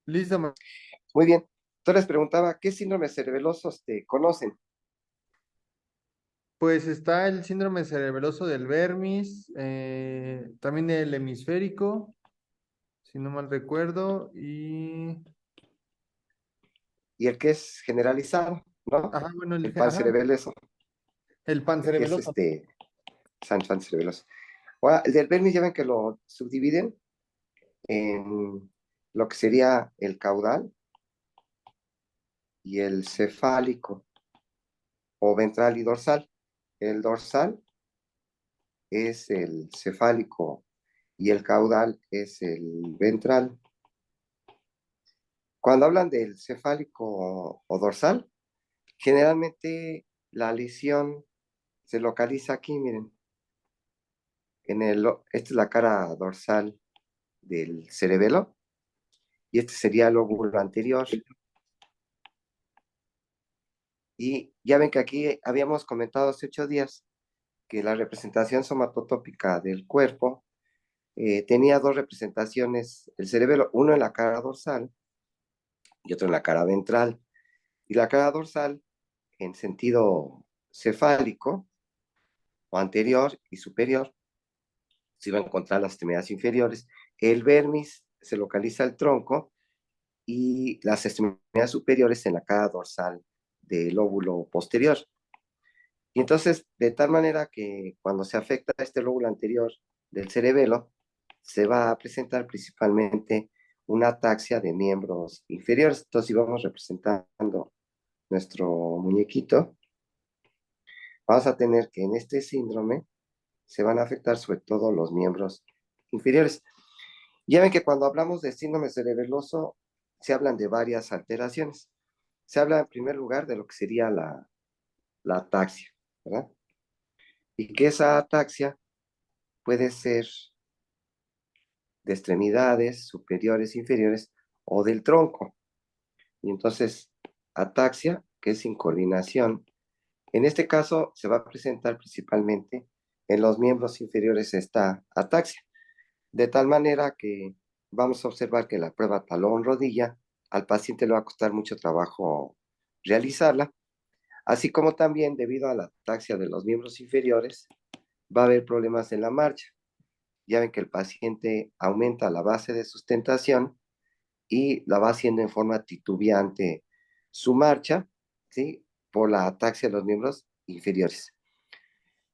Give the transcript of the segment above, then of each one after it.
Listo, Muy bien. Entonces les preguntaba, ¿qué síndromes cerebelosos te conocen? pues está el síndrome cerebeloso del Vermis, también el hemisférico, si no mal recuerdo, y... Y el que es generalizado, ¿no? Ajá, bueno, El ajá, pancerebeloso, el el que es pancerebeloso. pancerebeloso. Ahora, el del Bellman ya ven que lo subdividen en lo que sería el caudal y el cefálico, o ventral y dorsal. El dorsal es el cefálico y el caudal es el ventral. Cuando hablan del cefálico o dorsal, generalmente la lesión se localiza aquí, miren, esta es la cara dorsal del cerebelo y este sería el lóbulo anterior. Y ya ven que aquí habíamos comentado hace 8 días que la representación somatotópica del cuerpo tenía dos representaciones, el cerebelo, uno en la cara dorsal y otro en la cara ventral. Y la cara dorsal, en sentido cefálico, o anterior y superior, se iba a encontrar las extremidades inferiores. El vermis se localiza el tronco y las extremidades superiores en la cara dorsal del lóbulo posterior. Y entonces, de tal manera que cuando se afecta este lóbulo anterior del cerebelo, se va a presentar principalmente una ataxia de miembros inferiores. Entonces, si vamos representando nuestro muñequito, vamos a tener que en este síndrome se van a afectar sobre todo los miembros inferiores. Ya ven que cuando hablamos de síndrome cerebeloso, se hablan de varias alteraciones. Se habla en primer lugar de lo que sería la ataxia, ¿verdad? Y que esa ataxia puede ser de extremidades superiores, inferiores o del tronco. Y entonces, ataxia, que es incoordinación, en este caso se va a presentar principalmente en los miembros inferiores esta ataxia, de tal manera que vamos a observar que la prueba talón-rodilla al paciente le va a costar mucho trabajo realizarla, así como también debido a la ataxia de los miembros inferiores va a haber problemas en la marcha. Ya ven que el paciente aumenta la base de sustentación y la va haciendo en forma titubeante su marcha, ¿sí? Por la ataxia de los miembros inferiores.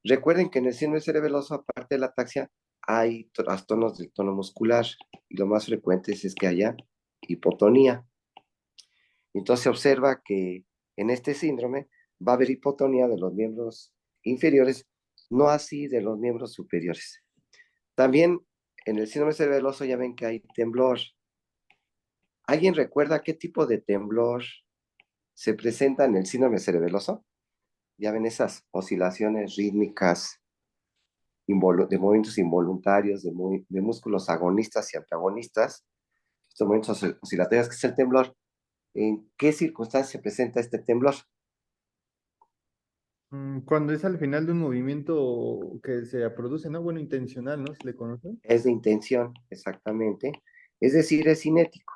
Recuerden que en el síndrome cerebeloso, aparte de la ataxia, hay trastornos del tono muscular y lo más frecuente es que haya hipotonía. Entonces se observa que en este síndrome va a haber hipotonía de los miembros inferiores, no así de los miembros superiores. También en el síndrome cerebeloso ya ven que hay temblor. ¿Alguien recuerda qué tipo de temblor se presenta en el síndrome cerebeloso? Ya ven esas oscilaciones rítmicas de movimientos involuntarios, de músculos agonistas y antagonistas, estos movimientos oscilatorios, que es el temblor. ¿En qué circunstancia se presenta este temblor? Cuando es al final de un movimiento que se produce, ¿no? Bueno, intencional, ¿no? Se le conoce. Es de intención, exactamente. Es decir, es cinético.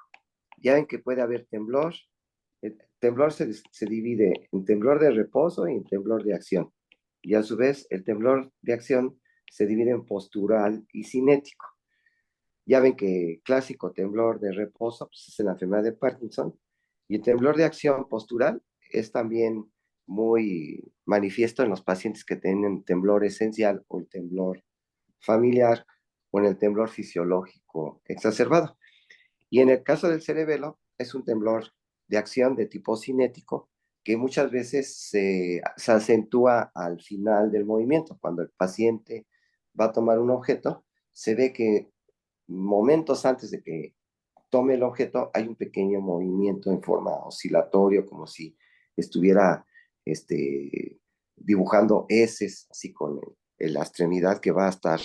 Ya ven que puede haber temblor. El temblor se divide en temblor de reposo y en temblor de acción. Y a su vez, el temblor de acción se divide en postural y cinético. Ya ven que clásico temblor de reposo pues, es en la enfermedad de Parkinson y el temblor de acción postural es también muy manifiesto en los pacientes que tienen temblor esencial o el temblor familiar o en el temblor fisiológico exacerbado. Y en el caso del cerebelo es un temblor de acción de tipo cinético que muchas veces se acentúa al final del movimiento. Cuando el paciente va a tomar un objeto, se ve que momentos antes de que tome el objeto hay un pequeño movimiento en forma oscilatorio, como si estuviera dibujando eses, así con la extremidad que va a estar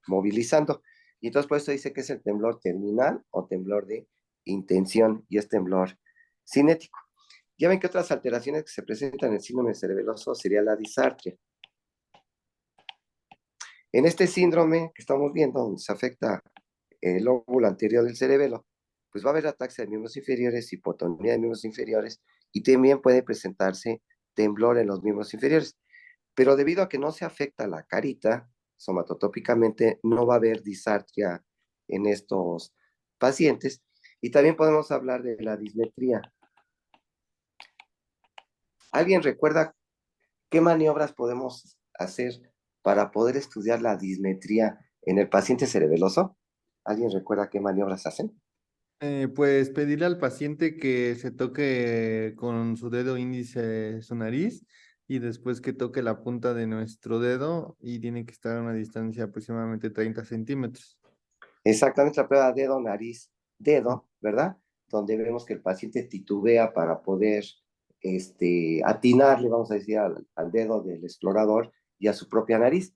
movilizando. Y entonces por eso dice que es el temblor terminal o temblor de intención y es temblor cinético. Ya ven que otras alteraciones que se presentan en el síndrome cerebeloso sería la disartria. En este síndrome que estamos viendo, donde se afecta el lóbulo anterior del cerebelo, pues va a haber ataxia de miembros inferiores, hipotonía de miembros inferiores, y también puede presentarse temblor en los miembros inferiores. Pero debido a que no se afecta la carita, somatotópicamente no va a haber disartria en estos pacientes. Y también podemos hablar de la dismetría. ¿Alguien recuerda qué maniobras podemos hacer para poder estudiar la dismetría en el paciente cerebeloso? ¿Alguien recuerda qué maniobras hacen? Pues pedirle al paciente que se toque con su dedo índice su nariz y después que toque la punta de nuestro dedo y tiene que estar a una distancia aproximadamente 30 centímetros. Exactamente la prueba dedo, nariz, dedo, ¿verdad? Donde vemos que el paciente titubea para poder atinarle, vamos a decir, al dedo del explorador y a su propia nariz.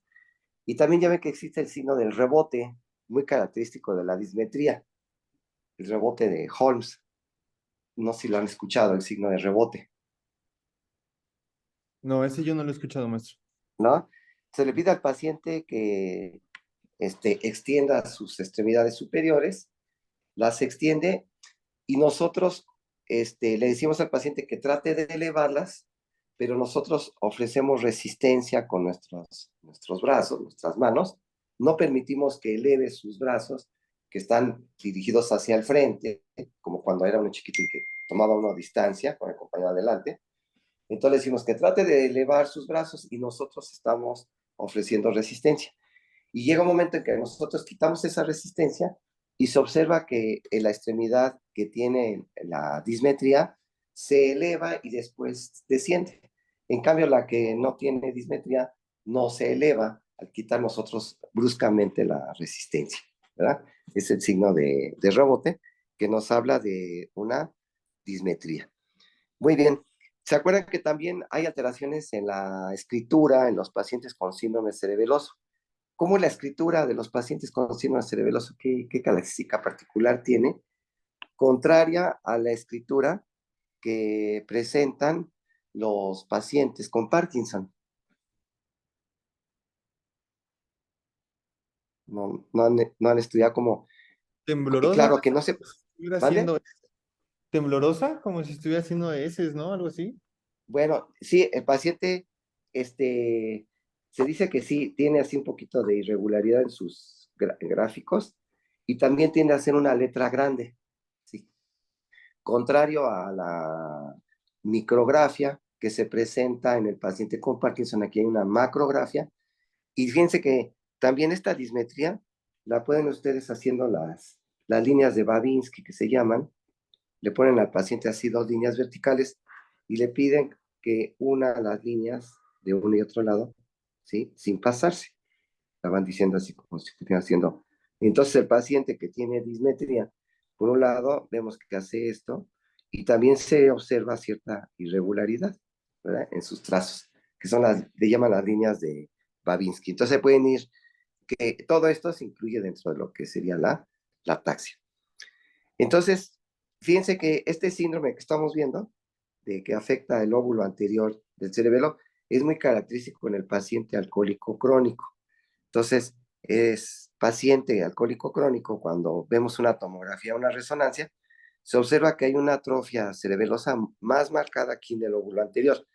Y también ya ven que existe el signo del rebote, muy característico de la dismetría, el rebote de Holmes. No sé si lo han escuchado, el signo de rebote, No, ese yo no lo he escuchado, maestro. ¿no? Se le pide al paciente que extienda sus extremidades superiores, las extiende y nosotros le decimos al paciente que trate de elevarlas, pero nosotros ofrecemos resistencia con nuestros brazos, nuestras manos. No permitimos que eleve sus brazos, que están dirigidos hacia el frente, como cuando era uno chiquito y que tomaba una distancia con el compañero adelante. Entonces le decimos que trate de elevar sus brazos y nosotros estamos ofreciendo resistencia. Y llega un momento en que nosotros quitamos esa resistencia y se observa que en la extremidad que tiene la dismetría se eleva y después desciende. En cambio, la que no tiene dismetría no se eleva al quitar nosotros bruscamente la resistencia, ¿verdad? Es el signo de rebote que nos habla de una dismetría. Muy bien. ¿Se acuerdan que también hay alteraciones en la escritura en los pacientes con síndrome cerebeloso? ¿Cómo es la escritura de los pacientes con síndrome cerebeloso? ¿Qué característica particular tiene? Contraria a la escritura que presentan los pacientes con Parkinson. No han estudiado como... Y Temblorosa, claro que maestro, no se... como si estuviera ¿Vale? haciendo temblorosa, como si estuviera haciendo heces, ¿no? Algo así. Bueno, sí, el paciente, se dice que sí, tiene así un poquito de irregularidad en sus gráficos y también tiende a ser una letra grande, sí. Contrario a la micrografia que se presenta en el paciente con Parkinson, aquí hay una macrografia. Y fíjense que también esta dismetría la pueden ustedes haciendo las líneas de Babinski que se llaman, le ponen al paciente así dos líneas verticales y le piden que una las líneas de uno y otro lado, ¿sí? Sin pasarse. La van diciendo así como si estuvieran haciendo. Entonces el paciente que tiene dismetría, por un lado, vemos que hace esto y también se observa cierta irregularidad, ¿verdad? En sus trazos, que son le llaman las líneas de Babinski. Entonces pueden ir, que todo esto se incluye dentro de lo que sería la ataxia. Entonces, fíjense que este síndrome que estamos viendo, de que afecta el lóbulo anterior del cerebelo, es muy característico en el paciente alcohólico crónico. Entonces, es paciente alcohólico crónico, cuando vemos una tomografía, una resonancia, se observa que hay una atrofia cerebelosa más marcada aquí en el lóbulo anterior,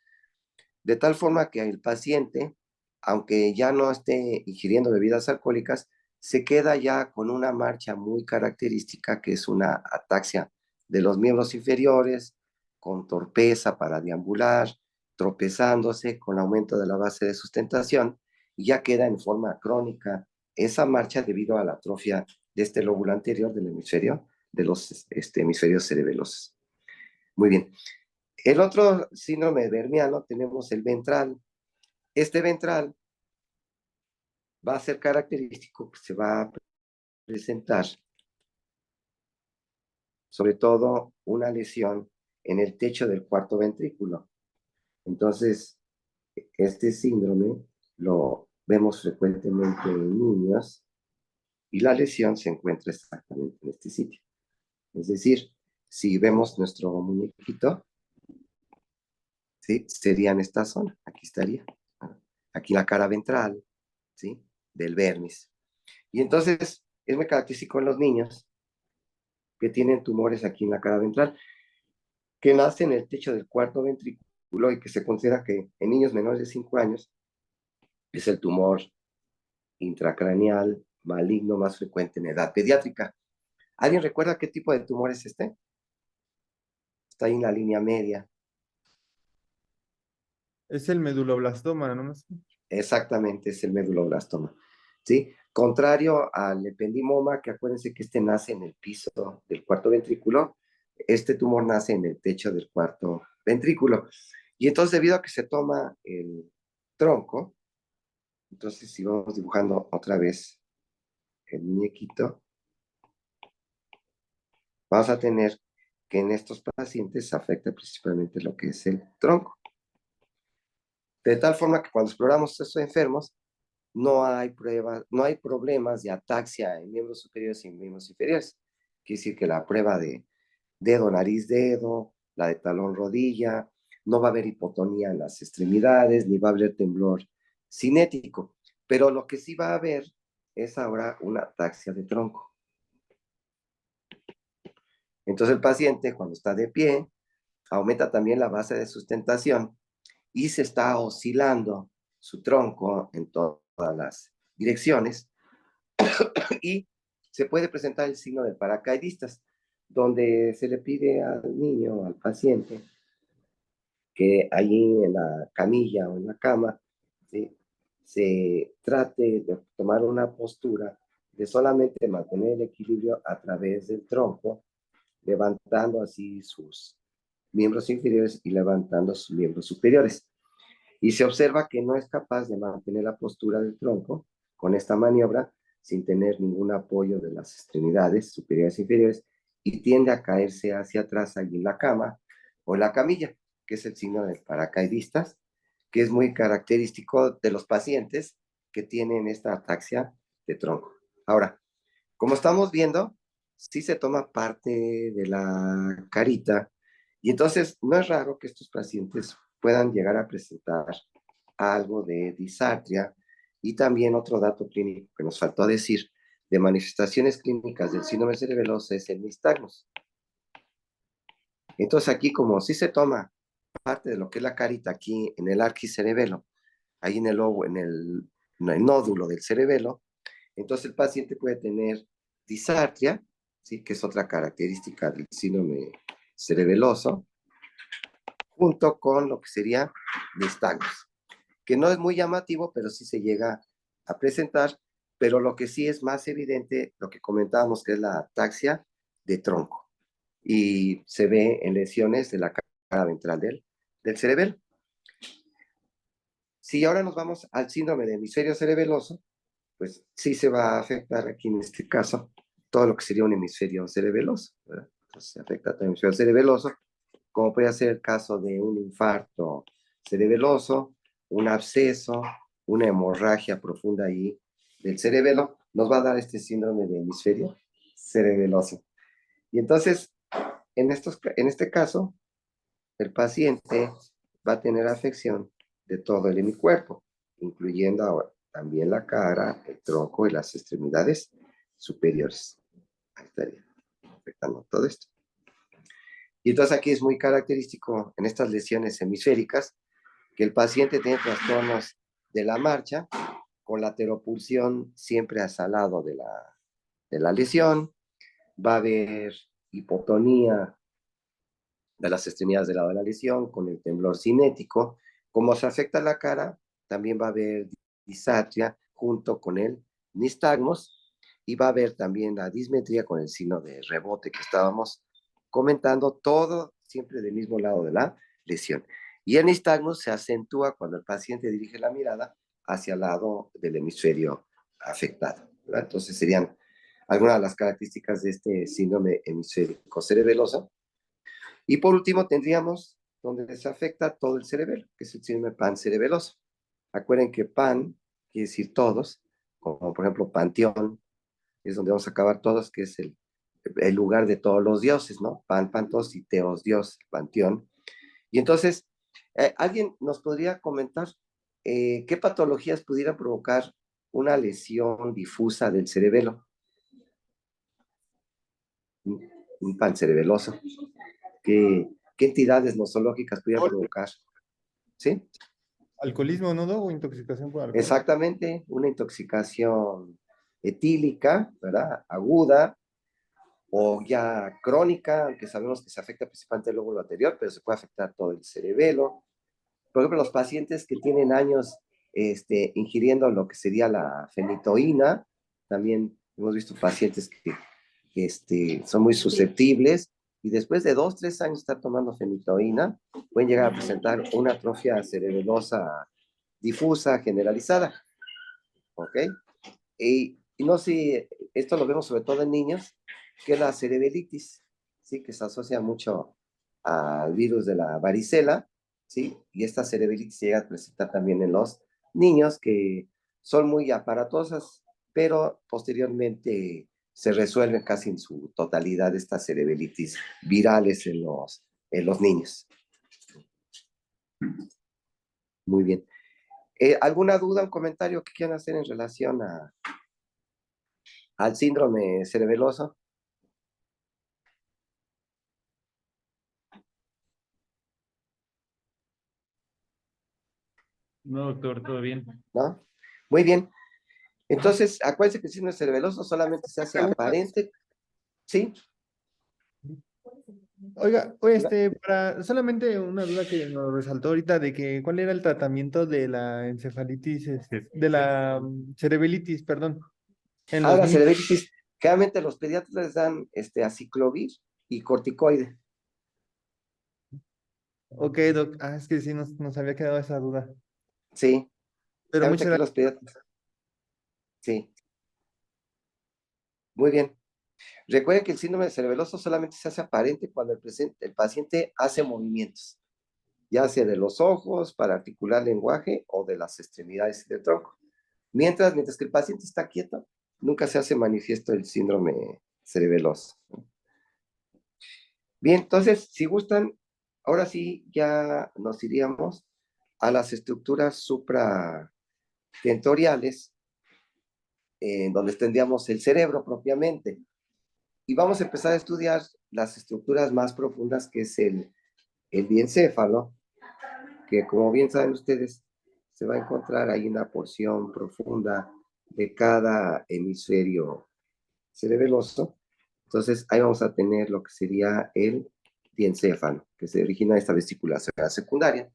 de tal forma que el paciente, aunque ya no esté ingiriendo bebidas alcohólicas, se queda ya con una marcha muy característica que es una ataxia de los miembros inferiores, con torpeza para deambular, tropezándose con aumento de la base de sustentación, y ya queda en forma crónica esa marcha debido a la atrofia de este lóbulo anterior del hemisferio, de los hemisferios cerebelosos. Muy bien. El otro síndrome vermiano tenemos el ventral. Este ventral va a ser característico, se va a presentar sobre todo una lesión en el techo del cuarto ventrículo. Entonces, este síndrome lo vemos frecuentemente en niños y la lesión se encuentra exactamente en este sitio. Es decir, si vemos nuestro muñequito, ¿sí? Sería en esta zona, aquí estaría, aquí la cara ventral, ¿sí? Del vermis. Y entonces es muy característico en los niños que tienen tumores aquí en la cara ventral, que nace en el techo del cuarto ventrículo y que se considera que en niños menores de 5 años es el tumor intracraneal maligno más frecuente en edad pediátrica. ¿Alguien recuerda qué tipo de tumor es este? Está ahí en la línea media. Es el meduloblastoma, ¿no? Exactamente, es el meduloblastoma. ¿Sí? Contrario al ependimoma, que acuérdense que este nace en el piso del cuarto ventrículo, este tumor nace en el techo del cuarto ventrículo. Y entonces, debido a que se toma el tronco, entonces si vamos dibujando otra vez el muñequito, vamos a tener que en estos pacientes se afecta principalmente lo que es el tronco. De tal forma que cuando exploramos estos enfermos, no hay pruebas, no hay problemas de ataxia en miembros superiores y en miembros inferiores. Quiere decir que la prueba de dedo, nariz, dedo, la de talón, rodilla, no va a haber hipotonía en las extremidades, ni va a haber temblor cinético. Pero lo que sí va a haber es ahora una ataxia de tronco. Entonces el paciente, cuando está de pie, aumenta también la base de sustentación y se está oscilando su tronco en todas las direcciones y se puede presentar el signo del paracaidistas, donde se le pide al niño, al paciente, que allí en la camilla o en la cama, ¿sí?, se trate de tomar una postura de solamente mantener el equilibrio a través del tronco, levantando así sus miembros inferiores y levantando sus miembros superiores. Y se observa que no es capaz de mantener la postura del tronco con esta maniobra sin tener ningún apoyo de las extremidades superiores e inferiores y tiende a caerse hacia atrás allí en la cama o en la camilla, que es el signo del paracaidistas, que es muy característico de los pacientes que tienen esta ataxia de tronco. Ahora, como estamos viendo, sí se toma parte de la carita y entonces no es raro que estos pacientes puedan llegar a presentar algo de disartria y también otro dato clínico que nos faltó decir de manifestaciones clínicas del síndrome cerebeloso es el nistagmus. Entonces aquí como sí se toma parte de lo que es la carita aquí en el arquicerebelo, ahí en el lobo, en el nódulo del cerebelo, entonces el paciente puede tener disartria, ¿sí?, que es otra característica del síndrome cerebeloso, junto con lo que sería nistagmus, que no es muy llamativo, pero sí se llega a presentar, pero lo que sí es más evidente, lo que comentábamos, que es la ataxia de tronco, y se ve en lesiones de la cara ventral del cerebelo. Si ahora nos vamos al síndrome de hemisferio cerebeloso, pues sí se va a afectar aquí en este caso todo lo que sería un hemisferio cerebeloso, ¿verdad? Entonces se afecta todo el hemisferio cerebeloso, como puede ser el caso de un infarto cerebeloso, un absceso, una hemorragia profunda ahí del cerebelo, nos va a dar este síndrome de hemisferio cerebeloso. Y entonces, en este caso, el paciente va a tener afección de todo el hemicuerpo, incluyendo ahora también la cara, el tronco y las extremidades superiores. Ahí estaría afectando todo esto. Y entonces aquí es muy característico en estas lesiones hemisféricas que el paciente tiene trastornos de la marcha con la teropulsión siempre hacia el lado de la lesión. Va a haber hipotonía de las extremidades del lado de la lesión con el temblor cinético. Como se afecta la cara, también va a haber disartria junto con el nistagmus y va a haber también la dismetría con el signo de rebote que estábamos comentando, todo siempre del mismo lado de la lesión. Y el nistagmus se acentúa cuando el paciente dirige la mirada hacia el lado del hemisferio afectado, ¿verdad? Entonces serían algunas de las características de este síndrome hemisférico cerebeloso. Y por último tendríamos donde se afecta todo el cerebelo, que es el síndrome pancerebeloso. Acuerden que pan quiere decir todos, como por ejemplo panteón, es donde vamos a acabar todos, que es el lugar de todos los dioses, ¿no? Pan, pantos y teos, dios, panteón. Y entonces, ¿alguien nos podría comentar qué patologías pudieran provocar una lesión difusa del cerebelo? un pancerebeloso. ¿Qué entidades nosológicas pudiera provocar? ¿Sí? Alcoholismo, ¿no, Doc? O intoxicación por alcohol. Exactamente, una intoxicación etílica, ¿verdad? Aguda o ya crónica, aunque sabemos que se afecta principalmente el lóbulo anterior, pero se puede afectar todo el cerebelo. Por ejemplo, los pacientes que tienen años ingiriendo lo que sería la fenitoína, también hemos visto pacientes que son muy susceptibles y después de 2, 3 años de estar tomando fenitoína, pueden llegar a presentar una atrofia cerebelosa difusa, generalizada, ¿ok? Y no sé, esto lo vemos sobre todo en niños, que es la cerebelitis, ¿sí? Que se asocia mucho al virus de la varicela, ¿sí? Y esta cerebelitis se llega a presentar también en los niños que son muy aparatosas, pero posteriormente se resuelven casi en su totalidad estas cerebelitis virales en los niños. Muy bien. ¿Alguna duda o comentario que quieran hacer en relación al síndrome cerebeloso? No, doctor, todo bien. ¿No? Muy bien. Entonces, acuérdense que el síndrome cerebeloso solamente se hace Pregunta. aparente. ¿Sí? Oiga, para solamente una duda que nos resaltó ahorita de que cuál era el tratamiento de la encefalitis, de la cerebelitis, perdón, en los Ahora, niños. cerebritis, generalmente los pediatras les dan aciclovir y corticoide. Ok, Doc. Ah, es que sí, nos había quedado esa duda. Sí, Pero generalmente muchas aquí gracias. los pediatras. Sí, muy bien. Recuerden que el síndrome cerebeloso solamente se hace aparente cuando el paciente hace movimientos, ya sea de los ojos para articular lenguaje o de las extremidades del tronco. Mientras que el paciente está quieto, nunca se hace manifiesto el síndrome cerebeloso. Bien, entonces, si gustan, ahora sí ya nos iríamos a las estructuras supratentoriales, en donde tendríamos el cerebro propiamente. Y vamos a empezar a estudiar las estructuras más profundas, que es el diencéfalo, que como bien saben ustedes, se va a encontrar ahí una porción profunda de cada hemisferio cerebeloso. Entonces, ahí vamos a tener lo que sería el diencéfalo, que se origina de esta vesícula secundaria,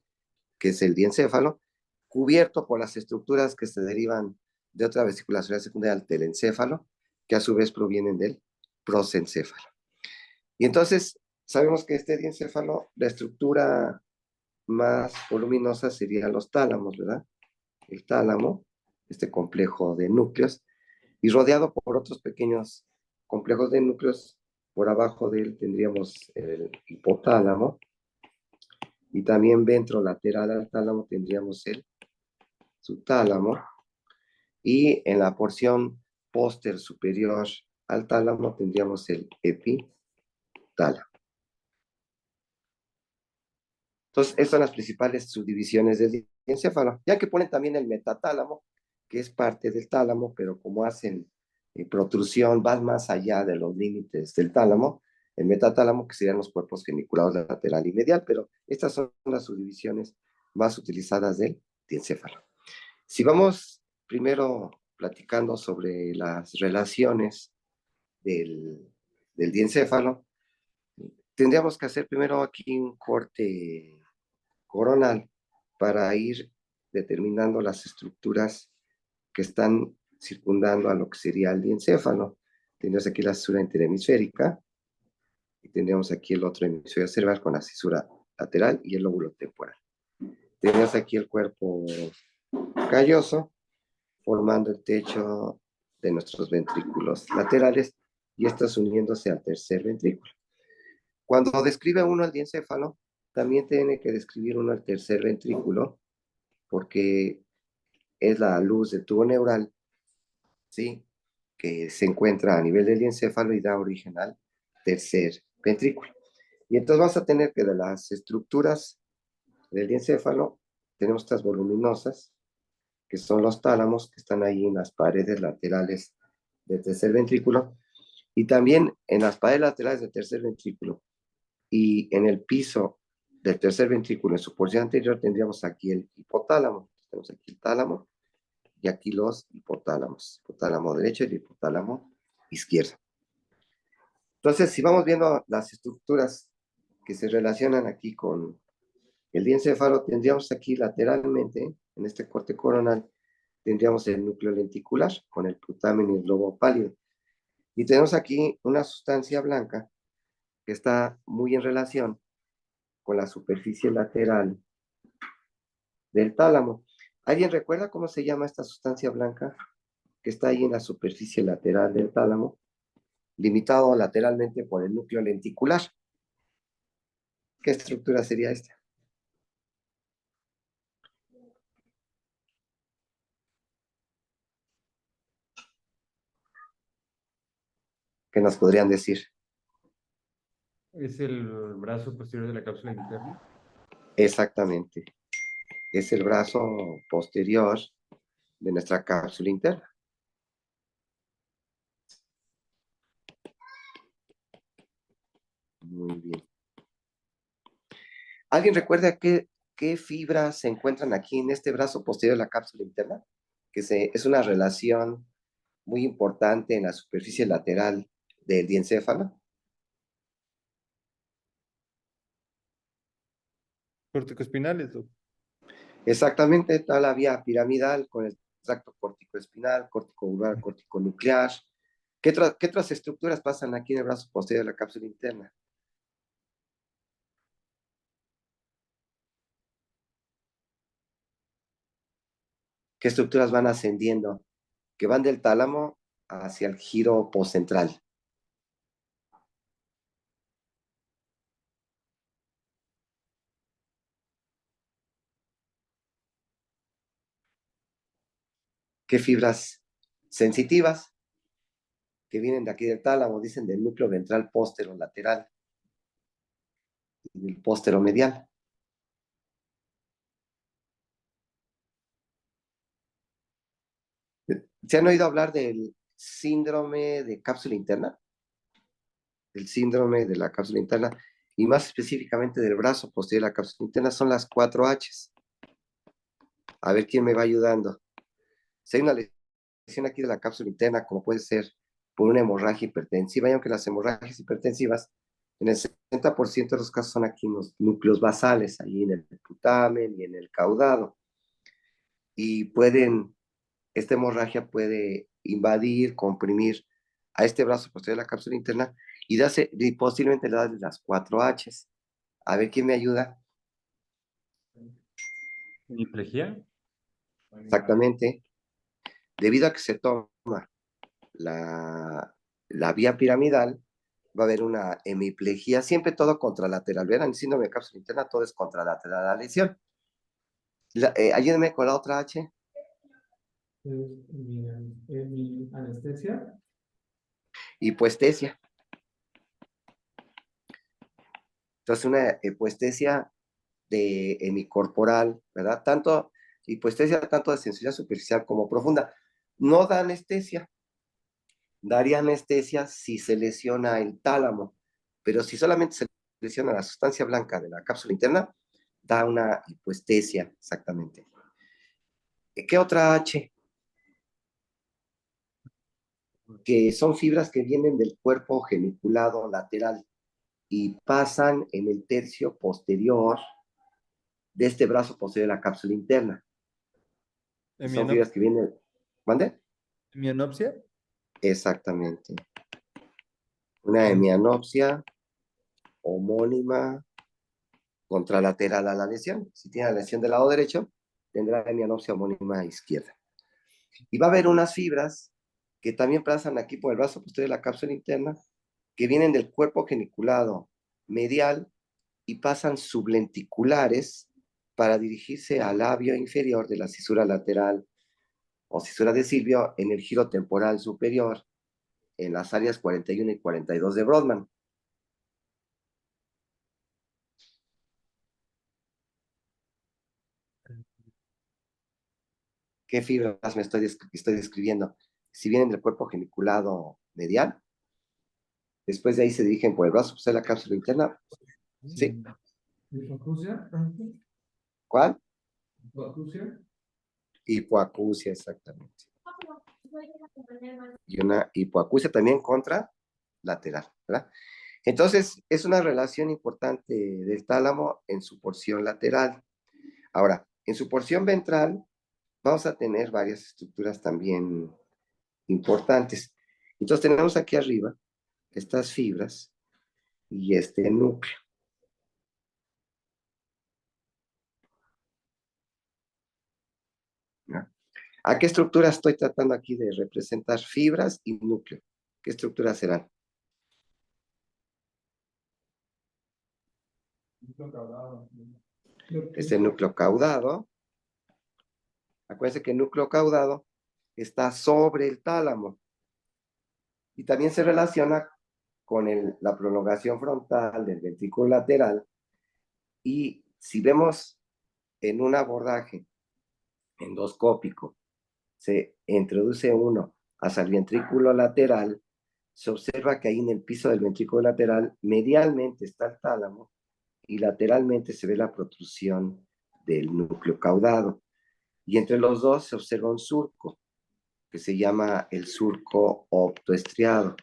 que es el diencéfalo, cubierto por las estructuras que se derivan de otra vesícula secundaria, el telencéfalo, que a su vez provienen del prosencéfalo. Y entonces, sabemos que este diencéfalo, la estructura más voluminosa serían los tálamos, ¿verdad? El tálamo, este complejo de núcleos, y rodeado por otros pequeños complejos de núcleos. Por abajo de él tendríamos el hipotálamo, y también ventrolateral al tálamo tendríamos el subtálamo, y en la porción póster superior al tálamo tendríamos el epitálamo. Entonces, estas son las principales subdivisiones del encéfalo, ya que ponen también el metatálamo, que es parte del tálamo, pero como hacen protrusión, van más allá de los límites del tálamo, el metatálamo, que serían los cuerpos geniculados lateral y medial, pero estas son las subdivisiones más utilizadas del encéfalo. Si vamos primero platicando sobre las relaciones del diencéfalo, tendríamos que hacer primero aquí un corte coronal para ir determinando las estructuras que están circundando a lo que sería el diencéfalo. Tendríamos aquí la cisura interhemisférica y tendríamos aquí el otro hemisferio cerebral con la cisura lateral y el lóbulo temporal. Tendríamos aquí el cuerpo calloso formando el techo de nuestros ventrículos laterales y estos uniéndose al tercer ventrículo. Cuando describe uno el diencéfalo, también tiene que describir uno el tercer ventrículo, porque es la luz del tubo neural, ¿sí? Que se encuentra a nivel del diencéfalo y da origen al tercer ventrículo. Y entonces vas a tener que de las estructuras del diencéfalo, tenemos estas voluminosas, que son los tálamos, que están ahí en las paredes laterales del tercer ventrículo, Y también en las paredes laterales del tercer ventrículo y en el piso del tercer ventrículo, en su porción anterior, tendríamos aquí el hipotálamo. Tenemos aquí el tálamo y aquí los hipotálamos. Hipotálamo derecho y el hipotálamo izquierdo. Entonces, si vamos viendo las estructuras que se relacionan aquí con el diencéfalo, tendríamos aquí lateralmente, en este corte coronal, tendríamos el núcleo lenticular con el putamen y el globo pálido. Y tenemos aquí una sustancia blanca que está muy en relación con la superficie lateral del tálamo. ¿Alguien recuerda cómo se llama esta sustancia blanca que está ahí en la superficie lateral del tálamo, limitado lateralmente por el núcleo lenticular? ¿Qué estructura sería esta? ¿Qué nos podrían decir? Es el brazo posterior de la cápsula interna. Exactamente. Es el brazo posterior de nuestra cápsula interna. Muy bien. ¿Alguien recuerda qué fibras se encuentran aquí en este brazo posterior de la cápsula interna? Es una relación muy importante en la superficie lateral del diencéfalo. Corticoespinales, doctor. Exactamente, está la vía piramidal con el tracto corticoespinal, corticourbano, corticonuclear. ¿Qué otras estructuras pasan aquí en el brazo posterior de la cápsula interna? ¿Qué estructuras van ascendiendo? Que van del tálamo hacia el giro postcentral. ¿Qué fibras sensitivas que vienen de aquí del tálamo? Dicen del núcleo ventral póstero lateral y del póstero medial. ¿Se han oído hablar del síndrome de cápsula interna? El síndrome de la cápsula interna y más específicamente del brazo posterior de la cápsula interna son las 4 Hs. A ver quién me va ayudando. Si hay una lesión aquí de la cápsula interna, como puede ser por una hemorragia hipertensiva, y aunque las hemorragias hipertensivas en el 70% de los casos son aquí en los núcleos basales, ahí en el putamen y en el caudado. Y esta hemorragia puede invadir, comprimir a este brazo posterior de la cápsula interna y posiblemente le da las 4 Hs. A ver quién me ayuda. Hemiplegia. Exactamente. Debido a que se toma la vía piramidal, va a haber una hemiplegia, siempre todo contralateral. Verán, el síndrome de cápsula interna, todo es contralateral a la lesión. Ayúdenme con la otra H. Mi anestesia. Hipoestesia. Entonces, una hipoestesia de hemicorporal, ¿verdad? Hipoestesia tanto de sensibilidad superficial como profunda. No da anestesia. Daría anestesia si se lesiona el tálamo, pero si solamente se lesiona la sustancia blanca de la cápsula interna, da una hipoestesia, exactamente. ¿Qué otra H? Que son fibras que vienen del cuerpo geniculado lateral y pasan en el tercio posterior de este brazo posterior de la cápsula interna. Son fibras que vienen... ¿Mande? ¿Hemianopsia? Exactamente. Una hemianopsia homónima contralateral a la lesión. Si tiene la lesión del lado derecho, tendrá hemianopsia homónima izquierda. Y va a haber unas fibras que también pasan aquí por el brazo posterior de la cápsula interna, que vienen del cuerpo geniculado medial y pasan sublenticulares para dirigirse al labio inferior de la cisura lateral o cisura de Silvio en el giro temporal superior en las áreas 41 y 42 de Brodmann. ¿Qué fibras me estoy describiendo? Si vienen del cuerpo geniculado medial, Después de ahí se dirigen por el brazo posterior de la cápsula interna. ¿Sí? ¿Hipoacusia? ¿Cuál? ¿Hipoacusia? Hipoacusia, exactamente. Y una hipoacusia también contralateral, ¿verdad? Entonces, es una relación importante del tálamo en su porción lateral. Ahora, en su porción ventral vamos a tener varias estructuras también importantes. Entonces, tenemos aquí arriba estas fibras y este núcleo. ¿No? ¿A qué estructura estoy tratando aquí de representar? Fibras y núcleo. ¿Qué estructuras serán? Este núcleo caudado. Acuérdense que el núcleo caudado está sobre el tálamo y también se relaciona con la prolongación frontal del ventrículo lateral. Y si vemos en un abordaje endoscópico, se introduce uno hacia el ventrículo lateral, se observa que ahí en el piso del ventrículo lateral, medialmente está el tálamo y lateralmente se ve la protrusión del núcleo caudado. Y entre los dos se observa un surco, que se llama el surco optoestriado,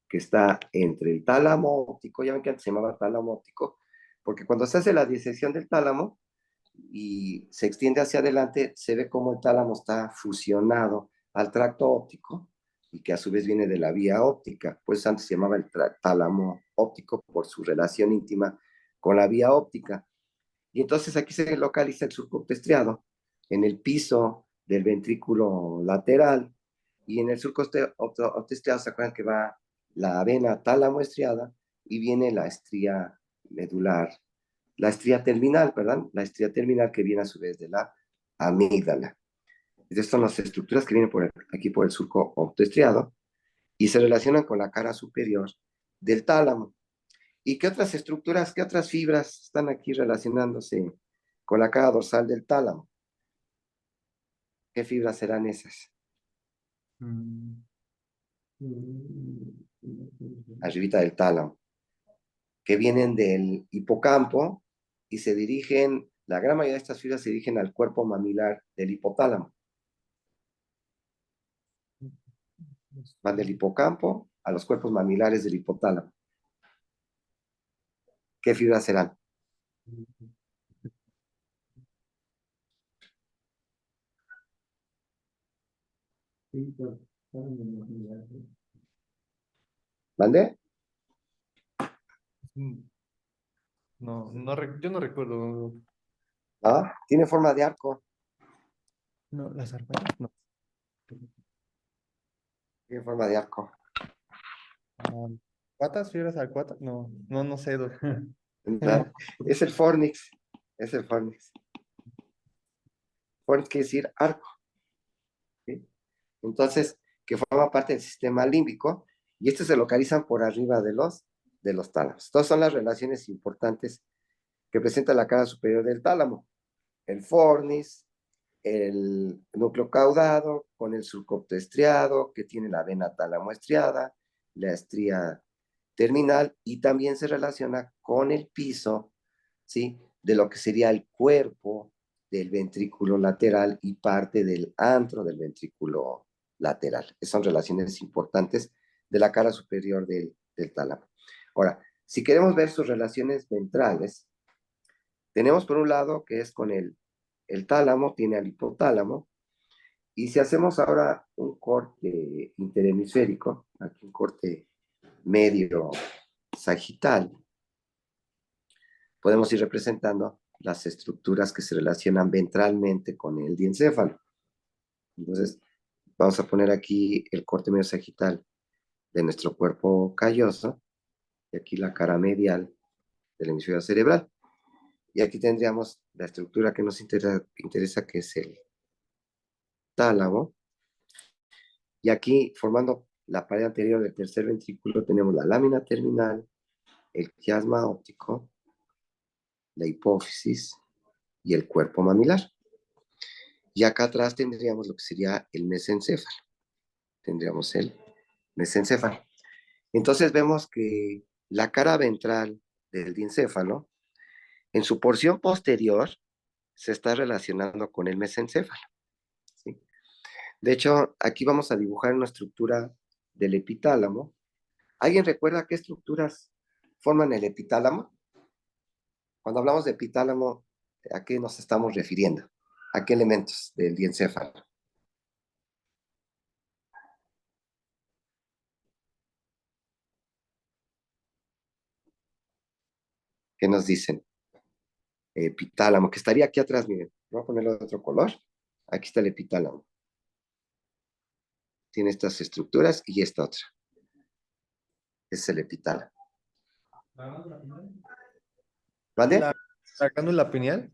que está entre el tálamo óptico, ya ven que antes se llamaba tálamo óptico, porque cuando se hace la disección del tálamo y se extiende hacia adelante, se ve cómo el tálamo está fusionado al tracto óptico y que a su vez viene de la vía óptica. Pues antes se llamaba el tálamo óptico por su relación íntima con la vía óptica. Y entonces aquí se localiza el surco optoestriado en el piso del ventrículo lateral y en el surco optoestriado se acuerdan que va la vena tálamo estriada y viene la estría medular, la estría terminal, perdón, la estría terminal que viene a su vez de la amígdala. Estas son las estructuras que vienen aquí por el surco optoestriado y se relacionan con la cara superior del tálamo. ¿Y qué otras estructuras, qué otras fibras están aquí relacionándose con la cara dorsal del tálamo? ¿Qué fibras serán esas? Arribita del tálamo, que vienen del hipocampo y se dirigen, la gran mayoría de estas fibras se dirigen al cuerpo mamilar del hipotálamo. Van del hipocampo a los cuerpos mamilares del hipotálamo. ¿Qué fibras serán? ¿Mande? No, yo no recuerdo. ¿Ah? Tiene forma de arco. No, las arpallas, no. Tiene forma de arco. ¿Cuatas? ¿Fibras alcuatas? No, no, no sé. Es el fornix. Es el fornix. Fornix quiere decir arco. ¿Sí? Entonces, que forma parte del sistema límbico y estos se localizan por arriba de los tálamos. Todas son las relaciones importantes que presenta la cara superior del tálamo. El fornis, el núcleo caudado con el surco optoestriado que tiene la vena tálamo estriada, la estría terminal y también se relaciona con el piso, ¿sí? De lo que sería el cuerpo del ventrículo lateral y parte del antro del ventrículo lateral. Esas son relaciones importantes de la cara superior del tálamo. Ahora, si queremos ver sus relaciones ventrales, tenemos por un lado que es con el tálamo, tiene al hipotálamo, y si hacemos ahora un corte interhemisférico, aquí un corte medio sagital, podemos ir representando las estructuras que se relacionan ventralmente con el diencéfalo. Entonces, vamos a poner aquí el corte medio sagital de nuestro cuerpo calloso y aquí la cara medial del hemisferio cerebral. Y aquí tendríamos la estructura que nos interesa que es el tálamo. Y aquí, formando la pared anterior del tercer ventrículo, tenemos la lámina terminal, el quiasma óptico, la hipófisis y el cuerpo mamilar. Y acá atrás tendríamos lo que sería el mesencéfalo. Tendríamos el mesencéfalo. Entonces vemos que la cara ventral del diencéfalo, en su porción posterior, se está relacionando con el mesencéfalo, ¿sí? De hecho, aquí vamos a dibujar una estructura del epitálamo. ¿Alguien recuerda qué estructuras forman el epitálamo? Cuando hablamos de epitálamo, ¿a qué nos estamos refiriendo? ¿A qué elementos del diencéfalo? ¿Qué nos dicen? Epitálamo, que estaría aquí atrás, miren. Voy a ponerlo de otro color. Aquí está el epitálamo. Tiene estas estructuras y esta otra. Es el epitálamo. ¿Vale? La glándula pineal.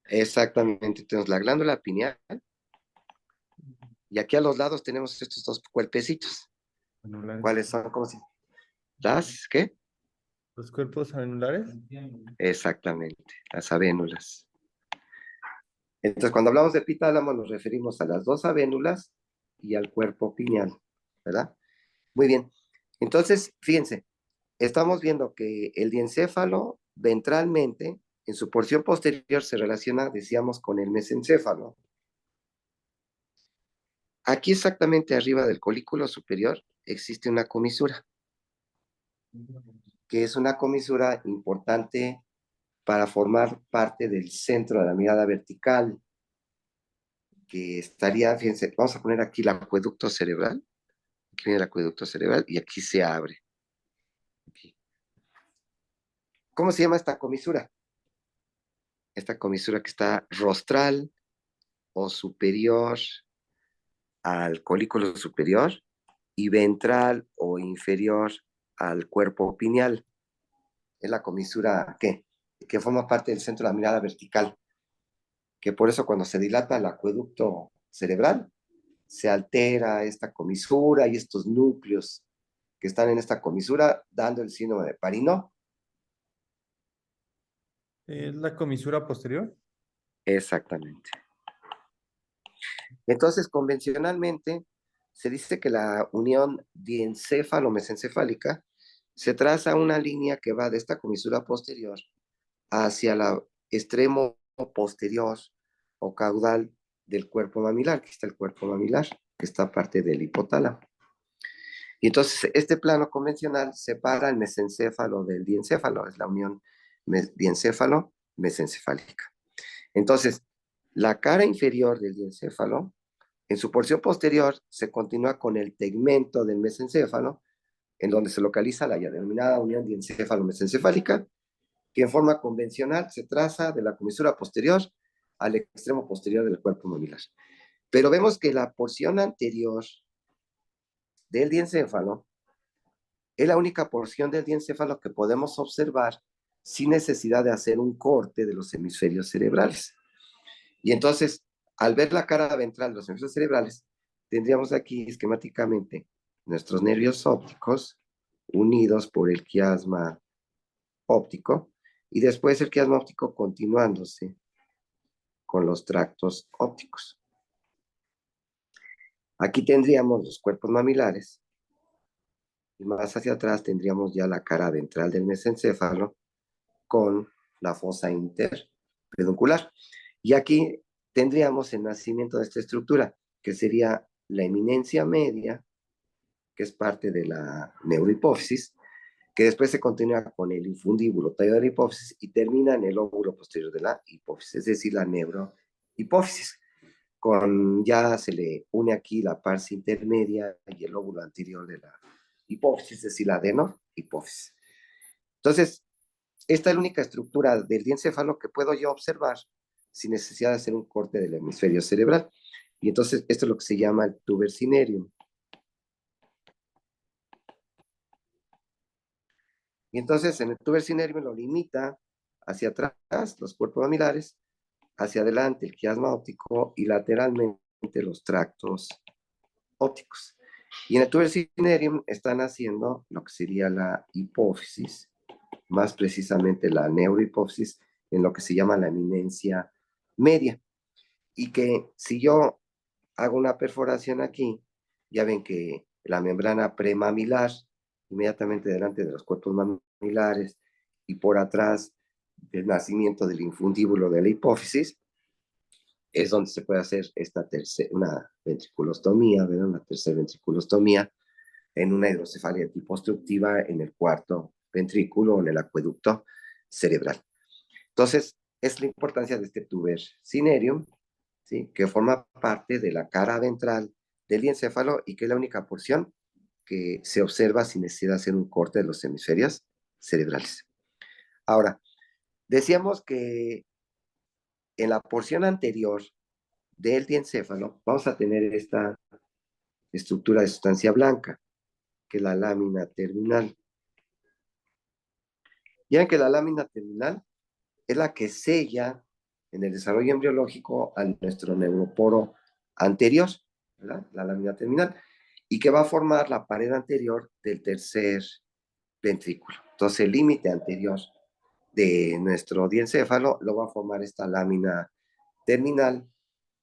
Exactamente. Tenemos la glándula pineal y aquí a los lados tenemos estos dos cuerpecitos. Anulares. ¿Cuáles son? ¿Cómo se? ¿Las qué? Los cuerpos anulares. Exactamente, las avénulas. Entonces, cuando hablamos de epitálamo, nos referimos a las dos avénulas y al cuerpo pineal, ¿verdad? Muy bien. Entonces, fíjense, estamos viendo que el diencéfalo ventralmente, en su porción posterior, se relaciona, decíamos, con el mesencéfalo. Aquí exactamente arriba del colículo superior existe una comisura, que es una comisura importante para formar parte del centro de la mirada vertical, que estaría, fíjense, vamos a poner aquí el acueducto cerebral, aquí viene el acueducto cerebral y aquí se abre. Aquí. ¿Cómo se llama esta comisura? Esta comisura que está rostral o superior al colículo superior y ventral o inferior al cuerpo pineal. Es la comisura que forma parte del centro de la mirada vertical, que por eso cuando se dilata el acueducto cerebral, se altera esta comisura y estos núcleos que están en esta comisura, dando el síndrome de Parinó. Es la comisura posterior. Exactamente. Entonces, convencionalmente, se dice que la unión diencéfalo-mesencefálica se traza una línea que va de esta comisura posterior hacia el extremo posterior o caudal del cuerpo mamilar, que está el cuerpo mamilar, que está parte del hipotálamo. Y entonces este plano convencional separa el mesencéfalo del diencéfalo, es la unión diencéfalo-mesencefálica. Entonces, la cara inferior del diencéfalo, en su porción posterior, se continúa con el tegmento del mesencéfalo, en donde se localiza la ya denominada unión diencéfalo-mesencefálica, que en forma convencional se traza de la comisura posterior al extremo posterior del cuerpo mamilar. Pero vemos que la porción anterior del diencéfalo es la única porción del diencéfalo que podemos observar sin necesidad de hacer un corte de los hemisferios cerebrales. Y entonces, al ver la cara ventral de los hemisferios cerebrales, tendríamos aquí esquemáticamente nuestros nervios ópticos unidos por el quiasma óptico y después el quiasma óptico continuándose con los tractos ópticos. Aquí tendríamos los cuerpos mamilares y más hacia atrás tendríamos ya la cara ventral del mesencéfalo con la fosa interpeduncular. Y aquí tendríamos el nacimiento de esta estructura, que sería la eminencia media, que es parte de la neurohipófisis, que después se continúa con el infundíbulo tallo de la hipófisis y termina en el lóbulo posterior de la hipófisis, es decir, la neurohipófisis. Ya se le une aquí la parte intermedia y el lóbulo anterior de la hipófisis, es decir, la adenohipófisis. Entonces, esta es la única estructura del diencéfalo que puedo yo observar sin necesidad de hacer un corte del hemisferio cerebral. Y entonces esto es lo que se llama el tuber cinereum. Y entonces en el tuber cinereum lo limita hacia atrás los cuerpos mamilares, hacia adelante el quiasma óptico y lateralmente los tractos ópticos. Y en el tuber cinereum están haciendo lo que sería la hipófisis, más precisamente la neurohipófisis, en lo que se llama la eminencia media. Y que si yo hago una perforación aquí, ya ven que la membrana premamilar inmediatamente delante de los cuerpos mamilares y por atrás del nacimiento del infundíbulo de la hipófisis, es donde se puede hacer una ventriculostomía, ¿verdad? Una tercera ventriculostomía en una hidrocefalia de tipo obstructiva en el cuarto ventrículo o en el acueducto cerebral. Entonces, es la importancia de este tuber cinereum, ¿sí? Que forma parte de la cara ventral del diencéfalo y que es la única porción que se observa sin necesidad de hacer un corte de los hemisferios cerebrales. Ahora, decíamos que en la porción anterior del diencéfalo vamos a tener esta estructura de sustancia blanca, que es la lámina terminal. Ya que la lámina terminal es la que sella en el desarrollo embriológico a nuestro neuroporo anterior, ¿verdad? La lámina terminal, y que va a formar la pared anterior del tercer ventrículo. Entonces, el límite anterior de nuestro diencéfalo lo va a formar esta lámina terminal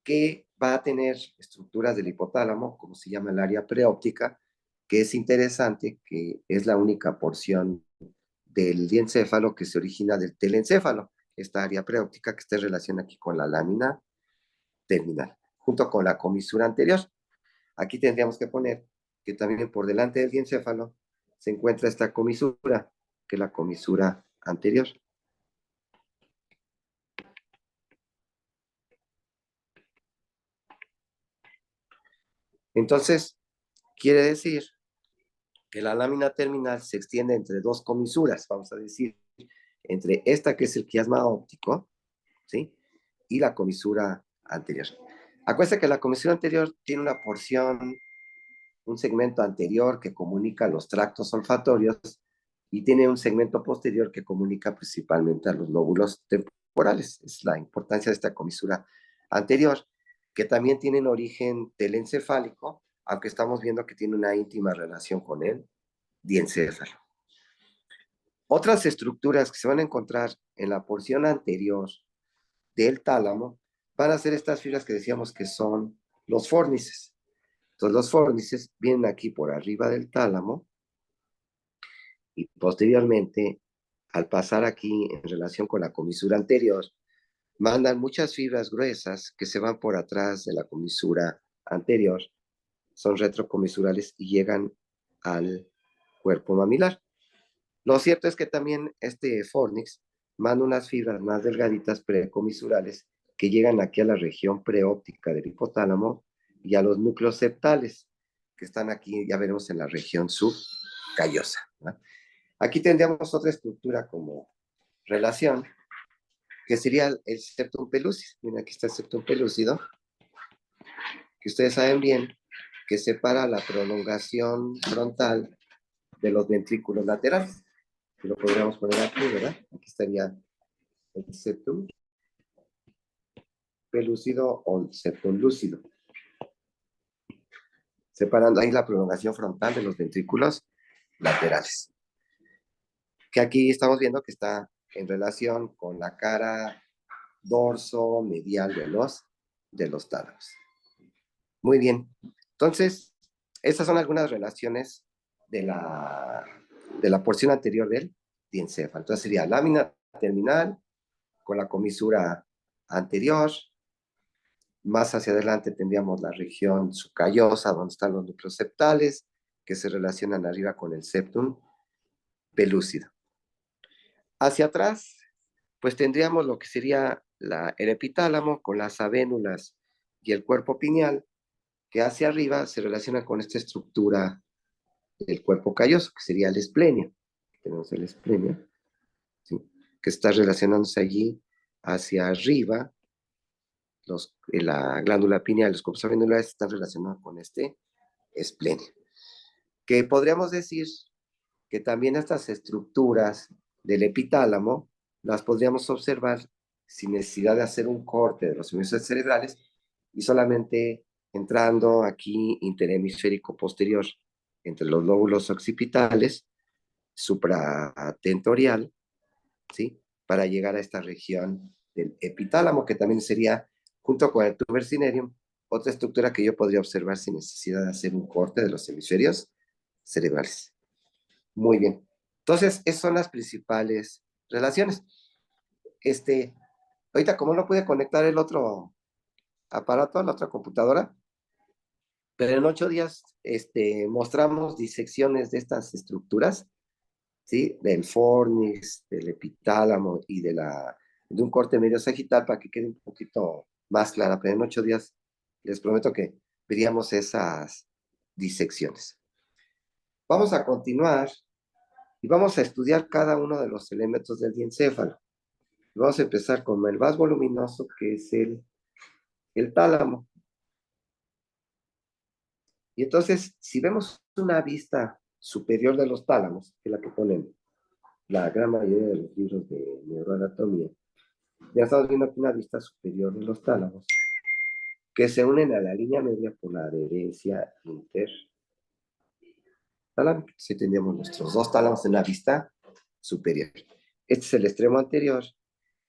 que va a tener estructuras del hipotálamo, como se llama el área preóptica, que es interesante, que es la única porción del diencéfalo que se origina del telencéfalo, esta área preóptica que está en relación aquí con la lámina terminal, junto con la comisura anterior. Aquí tendríamos que poner que también por delante del diencéfalo se encuentra esta comisura, que es la comisura anterior. Entonces, quiere decir que la lámina terminal se extiende entre dos comisuras, vamos a decir, entre esta que es el quiasma óptico, ¿sí? Y la comisura anterior. Acuérdense que la comisura anterior tiene una porción, un segmento anterior que comunica los tractos olfatorios y tiene un segmento posterior que comunica principalmente a los lóbulos temporales. Es la importancia de esta comisura anterior, que también tiene un origen telencefálico, aunque estamos viendo que tiene una íntima relación con el diencéfalo. Otras estructuras que se van a encontrar en la porción anterior del tálamo van a ser estas fibras que decíamos que son los fórnices. Entonces, los fórnices vienen aquí por arriba del tálamo y posteriormente, al pasar aquí en relación con la comisura anterior, mandan muchas fibras gruesas que se van por atrás de la comisura anterior, son retrocomisurales y llegan al cuerpo mamilar. Lo cierto es que también este fornix manda unas fibras más delgaditas precomisurales que llegan aquí a la región preóptica del hipotálamo y a los núcleos septales, que están aquí, ya veremos, en la región subcallosa, ¿no? Aquí tendríamos otra estructura como relación, que sería el septum pellucidum. Miren, aquí está el septum pellucidum, que ustedes saben bien que separa la prolongación frontal de los ventrículos laterales. Que lo podríamos poner aquí, ¿verdad? Aquí estaría el septum pelúcido o el septum lúcido, separando ahí la prolongación frontal de los ventrículos laterales. Que aquí estamos viendo que está en relación con la cara dorso medial de los tálamos. Muy bien. Entonces, estas son algunas relaciones de la porción anterior del diencéfalo. Entonces sería lámina terminal con la comisura anterior. Más hacia adelante tendríamos la región subcallosa, donde están los núcleos septales, que se relacionan arriba con el septum pelúcido. Hacia atrás, pues tendríamos lo que sería el epitálamo con las avénulas y el cuerpo pineal, que hacia arriba se relaciona con esta estructura del cuerpo calloso, que sería el esplenio. Tenemos el esplenio, ¿sí? Que está relacionándose allí hacia arriba. La glándula pineal, los cuerpos avenulares están relacionados con este esplenio. Que podríamos decir que también estas estructuras del epitálamo las podríamos observar sin necesidad de hacer un corte de los hemisferios cerebrales y solamente entrando aquí interhemisférico posterior entre los lóbulos occipitales, supratentorial, ¿sí? Para llegar a esta región del epitálamo, que también sería, junto con el tuber cinereum, otra estructura que yo podría observar sin necesidad de hacer un corte de los hemisferios cerebrales. Muy bien. Entonces, esas son las principales relaciones. Ahorita como no pude conectar el otro aparato, la otra computadora, pero en 8 días mostramos disecciones de estas estructuras, ¿sí? Del fornix, del epitálamo y de un corte medio sagital para que quede un poquito más clara, pero en 8 días les prometo que veríamos esas disecciones. Vamos a continuar y vamos a estudiar cada uno de los elementos del diencéfalo. Vamos a empezar con el más voluminoso, que es el tálamo. Y entonces, si vemos una vista superior de los tálamos, que es la que ponen la gran mayoría de los libros de neuroanatomía, ya estamos viendo aquí una vista superior de los tálamos, que se unen a la línea media por la adherencia intertalámica. Si tendríamos nuestros dos tálamos en la vista superior. Este es el extremo anterior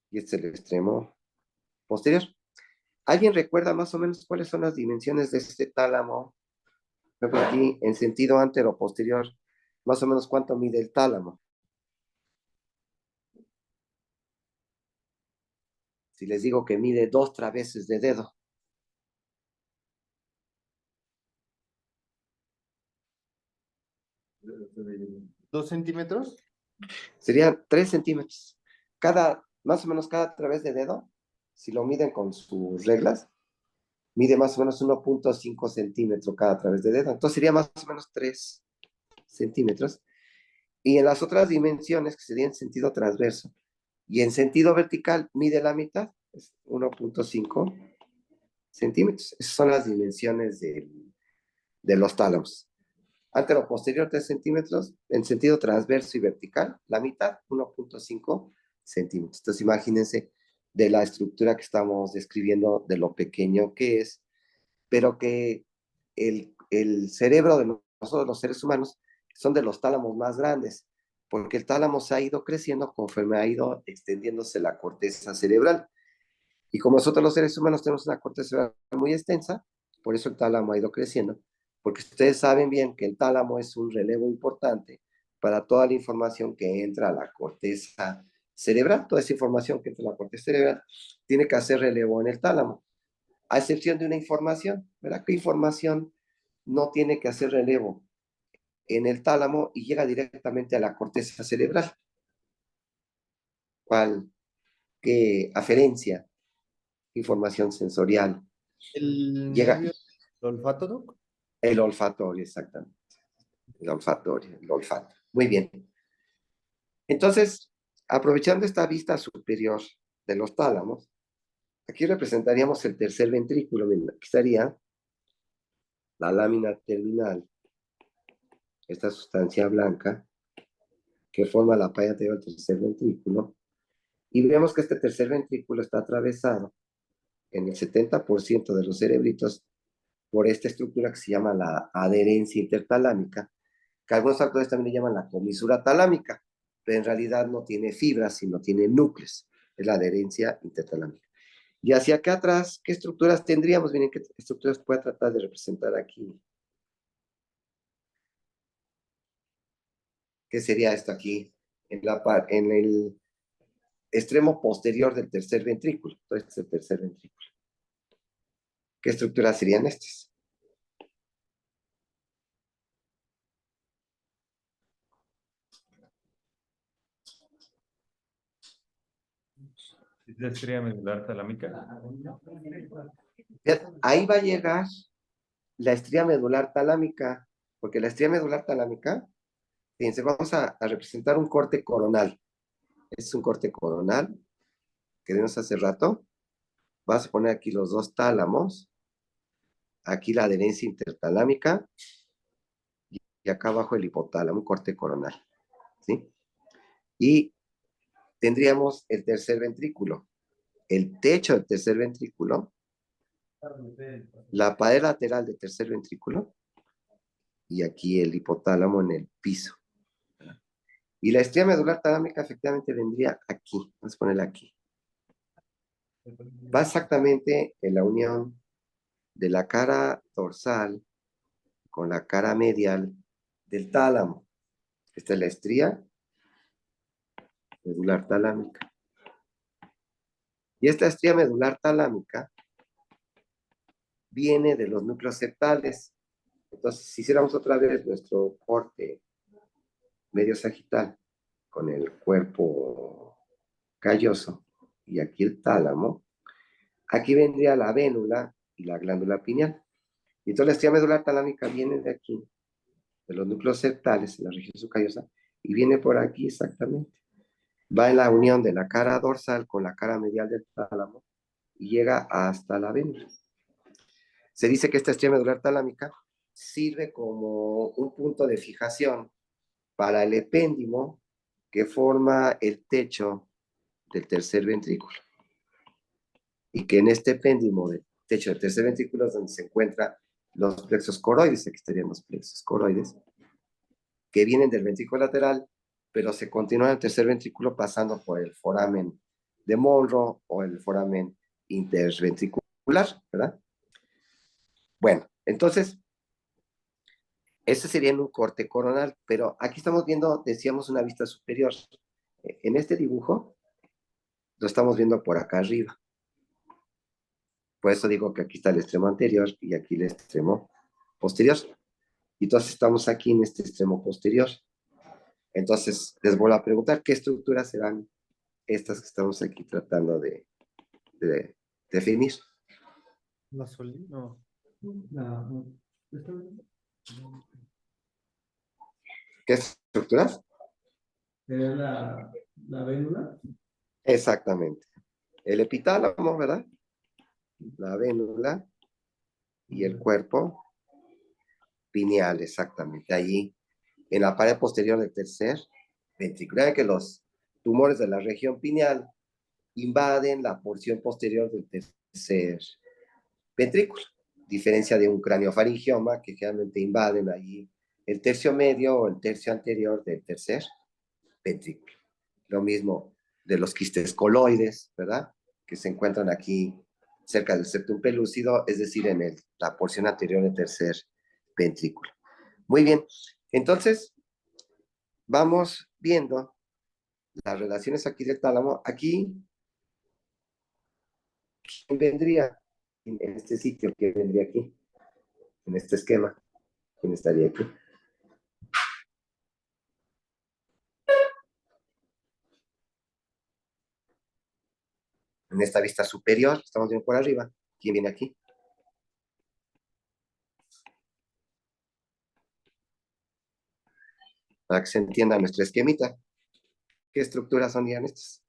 y este es el extremo posterior. ¿Alguien recuerda más o menos cuáles son las dimensiones de este tálamo? Por ejemplo, aquí en sentido antero-posterior, más o menos cuánto mide el tálamo. Si les digo que mide 2 traveses de dedo. 2 centímetros. Serían 3 centímetros. Más o menos cada través de dedo, si lo miden con sus reglas, mide más o menos 1.5 centímetros cada través de dedo. Entonces sería más o menos 3 centímetros. Y en las otras dimensiones, que sería en sentido transverso y en sentido vertical, mide la mitad, es 1.5 centímetros. Esas son las dimensiones de los tálamos. Antero posterior 3 centímetros, en sentido transverso y vertical, la mitad 1.5 centímetros. Entonces imagínense de la estructura que estamos describiendo, de lo pequeño que es, pero que el cerebro de nosotros los seres humanos son de los tálamos más grandes, porque el tálamo se ha ido creciendo conforme ha ido extendiéndose la corteza cerebral. Y como nosotros los seres humanos tenemos una corteza cerebral muy extensa, por eso el tálamo ha ido creciendo, porque ustedes saben bien que el tálamo es un relevo importante para toda la información que entra a la corteza cerebral. Toda esa información que entra a la corteza cerebral tiene que hacer relevo en el tálamo, a excepción de una información, ¿verdad? ¿Qué información no tiene que hacer relevo en el tálamo y llega directamente a la corteza cerebral? ¿Cuál? ¿Qué aferencia? Información sensorial. El Llega nervio del olfato, Doc. el olfatorio, exactamente. El olfatorio, el olfato. Muy bien. Entonces, aprovechando esta vista superior de los tálamos, aquí representaríamos el tercer ventrículo. Miren, aquí estaría la lámina terminal, esta sustancia blanca que forma la pared anterior del tercer ventrículo, y vemos que este tercer ventrículo está atravesado en el 70% de los cerebritos por esta estructura que se llama la adherencia intertalámica, que algunos autores también le llaman la comisura talámica, pero en realidad no tiene fibras, sino tiene núcleos, es la adherencia intertalámica. Y hacia acá atrás, ¿qué estructuras tendríamos? Miren qué estructuras puede tratar de representar aquí. ¿Qué sería esto aquí? En el extremo posterior del tercer ventrículo. Entonces, este es el tercer ventrículo. ¿Qué estructuras serían estas? ¿Es la estrella medular talámica? Ahí va a llegar la estría medular talámica, porque la estría medular talámica, fíjense, vamos a representar un corte coronal. Es un corte coronal que vimos hace rato. Vas a poner aquí los dos tálamos, aquí la adherencia intertalámica y acá abajo el hipotálamo, un corte coronal, ¿sí? Y tendríamos el tercer ventrículo, el techo del tercer ventrículo, la pared lateral del tercer ventrículo y aquí el hipotálamo en el piso. Y la estría medular talámica efectivamente vendría aquí, vamos a ponerla aquí. Va exactamente en la unión de la cara dorsal con la cara medial del tálamo. Esta es la estría medular talámica. Y esta estría medular talámica viene de los núcleos septales. Entonces, si hiciéramos otra vez nuestro corte medio sagital con el cuerpo calloso y aquí el tálamo, aquí vendría la vénula y la glándula pineal. Y entonces la estría medular talámica viene de aquí, de los núcleos septales, en la región subcallosa, y viene por aquí exactamente. Va en la unión de la cara dorsal con la cara medial del tálamo y llega hasta la vénula. Se dice que esta estría medular talámica sirve como un punto de fijación para el epéndimo que forma el techo del tercer ventrículo. Y que en este epéndimo del techo del tercer ventrículo es donde se encuentran los plexos coroides, aquí estarían los plexos coroides, que vienen del ventrículo lateral, pero se continúan en el tercer ventrículo pasando por el foramen de Monro o el foramen interventricular, ¿verdad? Bueno, entonces, este sería en un corte coronal, pero aquí estamos viendo, decíamos, una vista superior. En este dibujo, lo estamos viendo por acá arriba. Por eso digo que aquí está el extremo anterior y aquí el extremo posterior. Y entonces estamos aquí en este extremo posterior. Entonces, les vuelvo a preguntar, ¿qué estructuras serán estas que estamos aquí tratando de definir? La soli, no. ¿Qué estructuras? ¿Sería la vénula? Exactamente. El epitálamo, ¿verdad? La vénula y el cuerpo pineal, exactamente. Allí, en la pared posterior del tercer ventrículo. Que los tumores de la región pineal invaden la porción posterior del tercer ventrículo, diferencia de un craniofaringioma que generalmente invaden allí el tercio medio o el tercio anterior del tercer ventrículo. Lo mismo de los quistes coloides, ¿verdad? Que se encuentran aquí cerca del septum pelúcido, es decir, en la porción anterior del tercer ventrículo. Muy bien, entonces vamos viendo las relaciones aquí del tálamo. Aquí, ¿quién vendría en este sitio? ¿Quién vendría aquí? En este esquema, ¿quién estaría aquí? En esta vista superior, estamos viendo por arriba. ¿Quién viene aquí? Para que se entienda nuestra esquemita. ¿Qué estructuras son estas?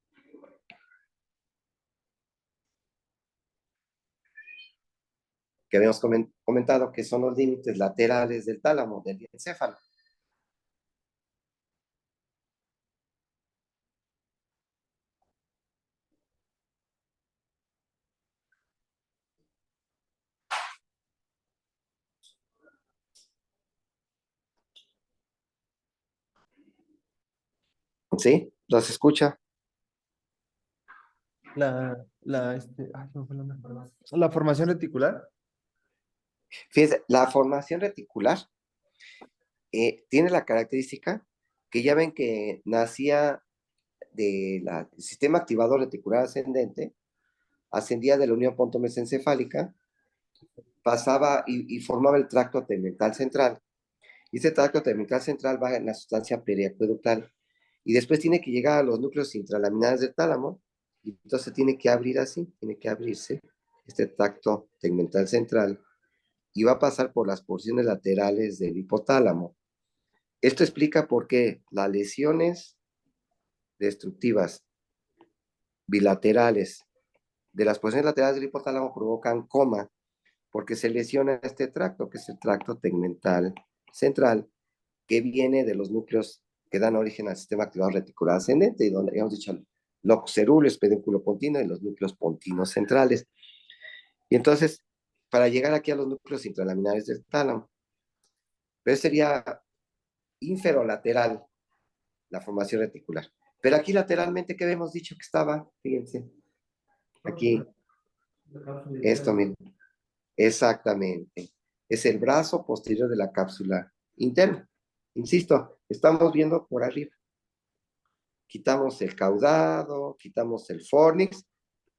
Que habíamos comentado que son los límites laterales del tálamo, del encéfalo. ¿Sí? ¿Los escucha? ¿Cómo fue la formación reticular? Fíjense, la formación reticular tiene la característica que ya ven que nacía del sistema activador reticular ascendente, ascendía de la unión pontomesencefálica, pasaba y formaba el tracto tegmental central. Y ese tracto tegmental central va en la sustancia periacueductal y después tiene que llegar a los núcleos intralaminares del tálamo y entonces tiene que abrir así, tiene que abrirse este tracto tegmental central y va a pasar por las porciones laterales del hipotálamo. Esto explica por qué las lesiones destructivas bilaterales de las porciones laterales del hipotálamo provocan coma, porque se lesiona este tracto, que es el tracto tegmental central, que viene de los núcleos que dan origen al sistema activador reticular ascendente, y donde habíamos dicho locus ceruleus, pedúnculo pontino y los núcleos pontinos centrales. Y entonces, para llegar aquí a los núcleos intralaminares del tálamo, pero sería inferolateral la formación reticular. Pero aquí lateralmente, ¿qué habíamos dicho que estaba? Fíjense, aquí, esto mismo. Exactamente. Es el brazo posterior de la cápsula interna. Insisto, Estamos viendo por arriba. Quitamos el caudado, quitamos el fornix,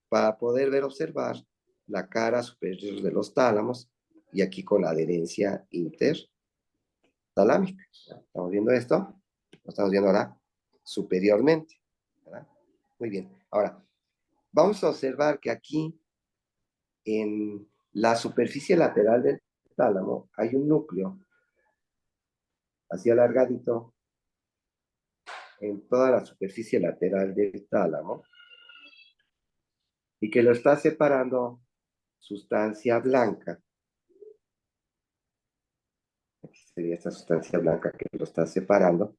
para poder ver, observar la cara superior de los tálamos, y aquí con la adherencia intertalámica. ¿Estamos viendo esto? Lo estamos viendo ahora superiormente, ¿verdad? Muy bien. Ahora, vamos a observar que aquí, en la superficie lateral del tálamo, hay un núcleo así alargadito en toda la superficie lateral del tálamo, y que lo está separando sustancia blanca. Aquí sería esta sustancia blanca que lo está separando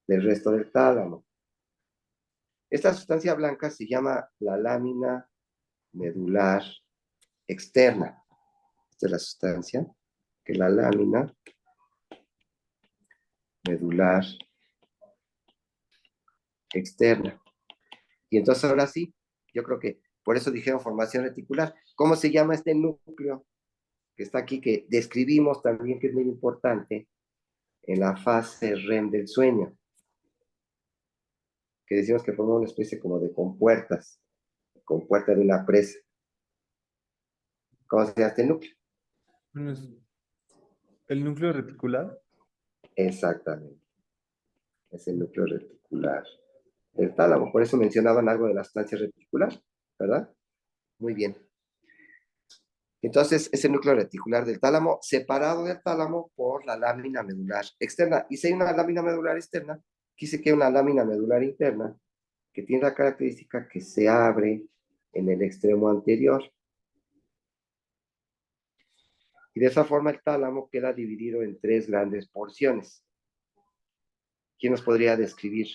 del resto del tálamo. Esta sustancia blanca se llama la lámina medular externa. Esta es la sustancia, que es la lámina medular externa. Y entonces ahora sí, yo creo que por eso dijeron formación reticular. ¿Cómo se llama este núcleo que está aquí, que describimos también, que es muy importante en la fase REM del sueño? Que decimos que forma una especie como de compuerta de una presa. ¿Cómo se llama este núcleo? Bueno, el núcleo reticular. Exactamente. Es el núcleo reticular del tálamo. Por eso mencionaban algo de la sustancia reticular, ¿verdad? Muy bien. Entonces, es el núcleo reticular del tálamo, separado del tálamo por la lámina medular externa. Y si hay una lámina medular externa, quise que hay una lámina medular interna que tiene la característica que se abre en el extremo anterior. Y de esa forma el tálamo queda dividido en 3 grandes porciones. ¿Quién nos podría describir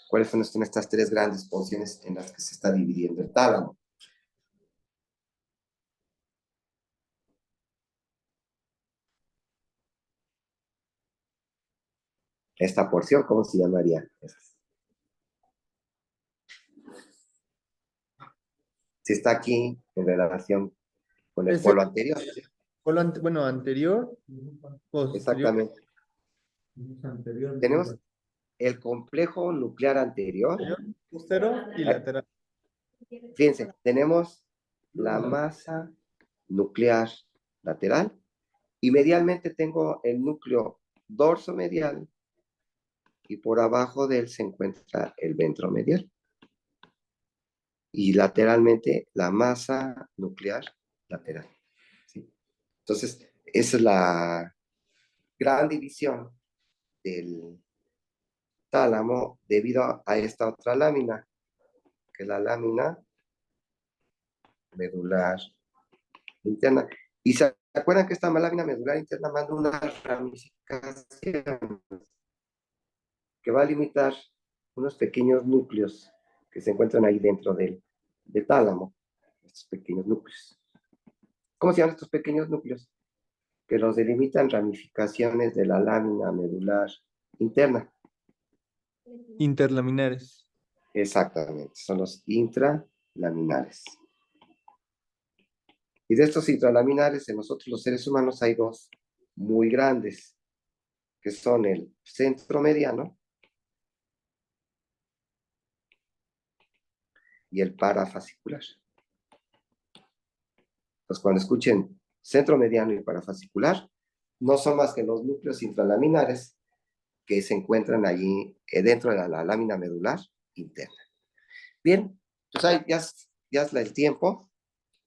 cuáles son estas 3 grandes porciones en las que se está dividiendo el tálamo? Esta porción, ¿cómo se llamaría? Si está aquí en relación con el Ese polo anterior. polo bueno, anterior, posterior, Exactamente. Tenemos el complejo nuclear anterior. posterior y lateral. Fíjense, tenemos la masa nuclear lateral, y medialmente tengo el núcleo dorsomedial, y por abajo de él se encuentra el ventromedial. Y lateralmente la masa nuclear lateral. ¿Sí? Entonces, esa es la gran división del tálamo debido a esta otra lámina, que es la lámina medular interna. Y se acuerdan que esta lámina medular interna manda una ramificación que va a limitar unos pequeños núcleos que se encuentran ahí dentro del tálamo. Estos pequeños núcleos. ¿Cómo se llaman estos pequeños núcleos? Que los delimitan ramificaciones de la lámina medular interna. Interlaminares. Exactamente, son los intralaminares. Y de estos intralaminares, en nosotros los seres humanos hay 2 muy grandes, que son el centro mediano y el parafascicular. Entonces, cuando escuchen centro mediano y parafascicular, no son más que los núcleos intralaminares que se encuentran allí dentro de la lámina medular interna. Bien, pues ahí ya es el tiempo.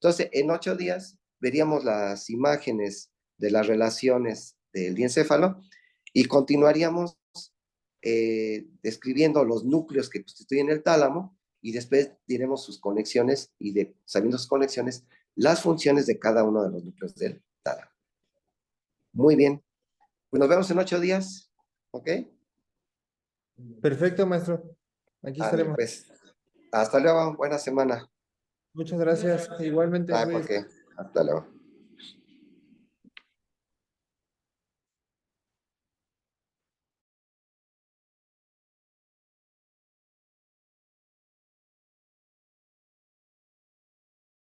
Entonces, en 8 días veríamos las imágenes de las relaciones del diencéfalo, y continuaríamos describiendo los núcleos que constituyen el tálamo, y después diremos sus conexiones, y sabiendo sus conexiones, las funciones de cada uno de los núcleos del tálamo. Muy bien. Pues nos vemos en 8 días. ¿Ok? Perfecto, maestro. Aquí estaremos. Pues, hasta luego. Buena semana. Muchas gracias. Igualmente, ¿Por qué? Hasta luego.